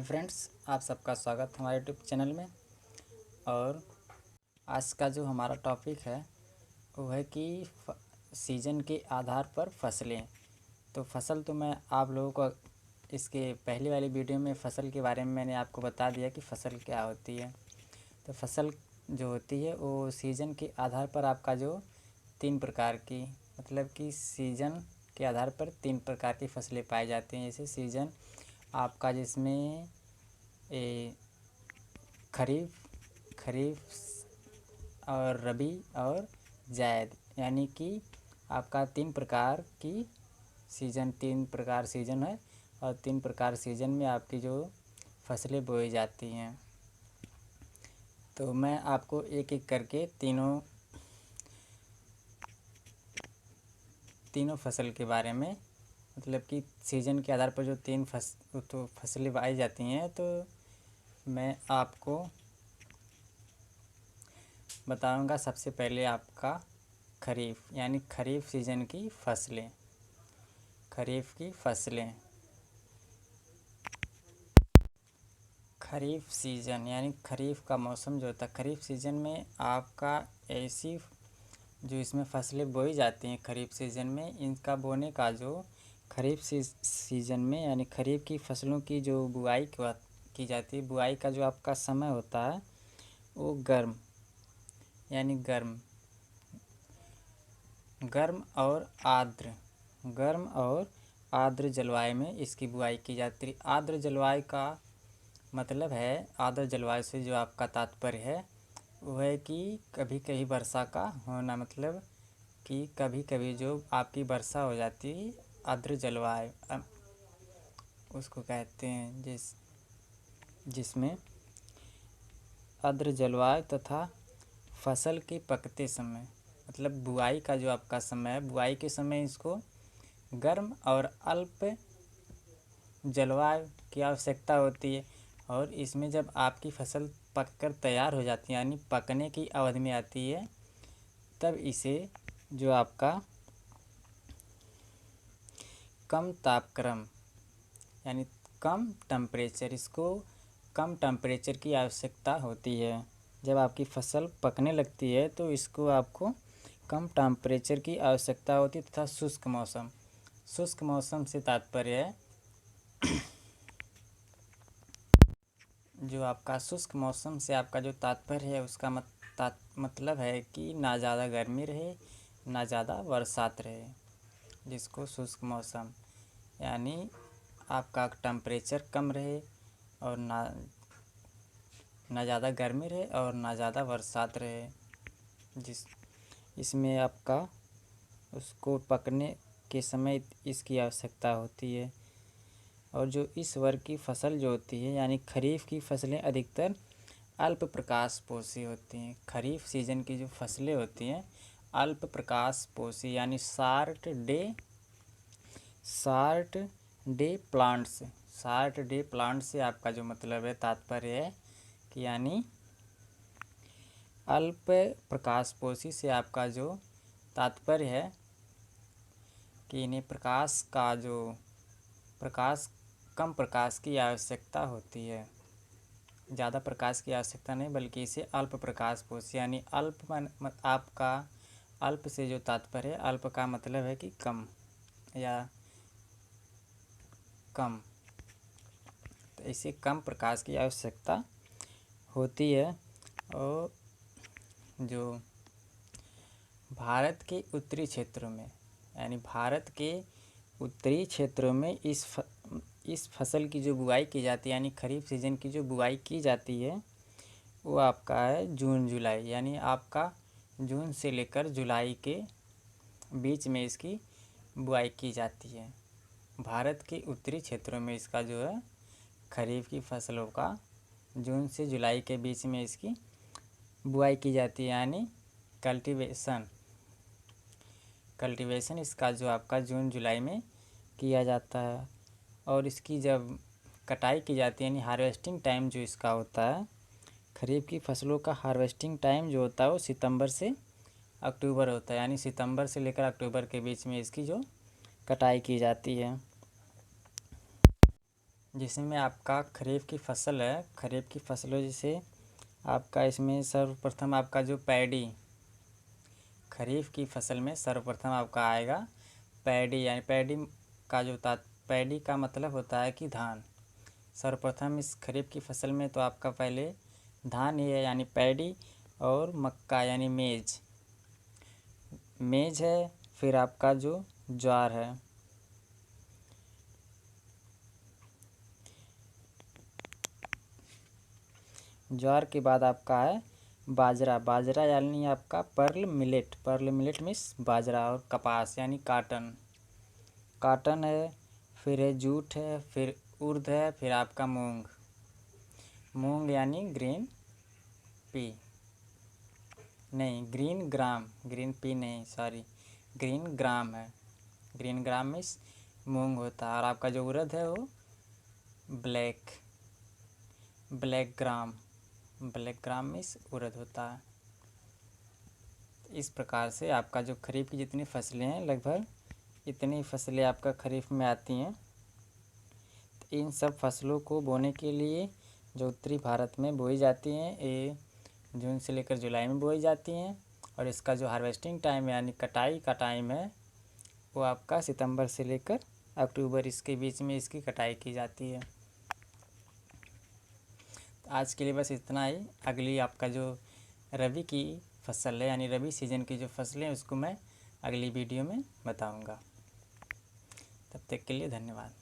Hi friends, आप सबका स्वागत हमारे यूट्यूब चैनल में। और आज का जो हमारा टॉपिक है वो है कि सीज़न के आधार पर फसलें। तो फसल तो मैं आप लोगों को इसके पहली वाली वीडियो में फ़सल के बारे में मैंने आपको बता दिया कि फ़सल क्या होती है। तो फसल जो होती है वो सीज़न के आधार पर आपका जो 3 प्रकार की मतलब कि सीज़न के आधार पर 3 प्रकार की फसलें पाई जाती हैं। जैसे सीज़न आपका जिसमें खरीफ और रबी और जायद, यानी कि आपका 3 प्रकार की सीज़न 3 प्रकार सीज़न है और 3 प्रकार सीज़न में आपकी जो फसलें बोई जाती हैं। तो मैं आपको एक एक करके तीनों फसल के बारे में मतलब कि सीज़न के आधार पर जो फसलें बोई जाती हैं तो मैं आपको बताऊंगा। सबसे पहले आपका खरीफ यानी खरीफ सीज़न की फसलें। खरीफ की फसलें, खरीफ सीज़न यानी खरीफ का मौसम जो होता है, खरीफ सीज़न में आपका ऐसी जो इसमें फसलें बोई जाती हैं खरीफ सीज़न में, इनका बोने का जो खरीफ सीज़न में यानी खरीफ की फसलों की जो बुआई की जाती है, बुआई का जो आपका समय होता है वो गर्म यानी गर्म और आर्द्र जलवायु में इसकी बुआई की जाती है। आर्द्र जलवायु का मतलब है, आर्द्र जलवायु से जो आपका तात्पर्य है वो है कि कभी कभी वर्षा का होना, मतलब कि कभी कभी जो आपकी वर्षा हो जाती है। आर्द्र जलवायु उसको कहते हैं जिसमें आर्द्र जलवायु तथा फसल के पकते समय मतलब बुआई का जो आपका समय है, बुआई के समय इसको गर्म और अल्प जलवायु की आवश्यकता होती है। और इसमें जब आपकी फसल पककर तैयार हो जाती है यानी पकने की अवधि में आती है, तब इसे जो आपका कम तापक्रम यानी कम टेम्परेचर, इसको कम टेम्परेचर की आवश्यकता होती है। जब आपकी फसल पकने लगती है तो इसको आपको कम टेम्परेचर की आवश्यकता होती है तथा शुष्क मौसम से तात्पर्य है जो आपका शुष्क मौसम से आपका जो तात्पर्य है उसका मतलब है कि ना ज़्यादा गर्मी रहे ना ज़्यादा बरसात रहे, जिसको शुष्क मौसम यानी आपका टेम्परेचर कम रहे और ना ज़्यादा गर्मी रहे और ना ज़्यादा बरसात रहे, इसमें आपका उसको पकने के समय इसकी आवश्यकता होती है। और जो इस वर्ग की फसल जो होती है यानी खरीफ की फसलें अधिकतर अल्प प्रकाश पोषी होती हैं। खरीफ सीजन की जो फसलें होती हैं अल्प प्रकाश पोषी यानी शार्ट डे प्लांट से आपका जो मतलब है तात्पर्य है कि यानी अल्प प्रकाश पोषी से आपका जो तात्पर्य है कि इन्हें कम प्रकाश की आवश्यकता होती है। ज़्यादा प्रकाश की आवश्यकता नहीं, बल्कि इसे अल्प प्रकाश पोषी यानी आपका अल्प से जो तात्पर्य है, अल्प का मतलब है कि कम या कम, तो इसे कम प्रकाश की आवश्यकता होती है। और जो भारत के उत्तरी क्षेत्रों में यानी भारत के उत्तरी क्षेत्रों में इस फसल की जो बुआई की जाती है यानी खरीफ सीजन की जो बुआई की जाती है वो आपका है जून जुलाई, यानी आपका जून से लेकर जुलाई के बीच में इसकी बुआई की जाती है। भारत के उत्तरी क्षेत्रों में इसका जो है खरीफ की फसलों का जून से जुलाई के बीच में इसकी बुआई की जाती है, यानी कल्टीवेशन इसका जो आपका जून जुलाई में किया जाता है। और इसकी जब कटाई की जाती है यानी हार्वेस्टिंग टाइम जो इसका होता है, खरीफ की फसलों का हार्वेस्टिंग टाइम जो होता है वो सितंबर से अक्टूबर होता है, यानी सितंबर से लेकर अक्टूबर के बीच में इसकी जो कटाई की जाती है। जिसमें आपका खरीफ की फसल है, खरीफ की फसलों जैसे आपका इसमें सर्वप्रथम आपका जो पैडी, खरीफ की फसल में सर्वप्रथम आपका आएगा पैडी, यानी पैडी का जो पैडी का मतलब होता है कि धान। सर्वप्रथम इस खरीफ की फसल में तो आपका पहले धान ही है यानी पैडी, और मक्का यानी मेज, मेज है। फिर आपका जो ज्वार है, ज्वार के बाद आपका है बाजरा, बाजरा यानी आपका pearl millet, pearl millet means bajra, और कपास यानी काटन, काटन है। फिर है जूट है, फिर उर्द है, फिर आपका मूंग, मूंग यानी ग्रीन पी, नहीं ग्रीन ग्राम, ग्रीन पी नहीं, सॉरी ग्रीन ग्राम है, ग्रीन ग्राम मीन्स मूंग होता है। और आपका जो उड़द है वो black, black gram, black gram means urad होता है। इस प्रकार से आपका जो खरीफ की जितनी फसलें हैं लगभग इतनी फसलें आपका खरीफ में आती हैं। तो इन सब फसलों को बोने के लिए जो उत्तरी भारत में बोई जाती हैं, ये जून से लेकर जुलाई में बोई जाती हैं, और इसका जो हार्वेस्टिंग टाइम यानी कटाई का टाइम है वो आपका सितंबर से लेकर अक्टूबर, इसके बीच में इसकी कटाई की जाती है। तो आज के लिए बस इतना ही। अगली आपका जो रबी की फसल है यानी रबी सीजन की जो फसलें हैं उसको मैं अगली वीडियो में बताऊंगा। तब तक के लिए धन्यवाद।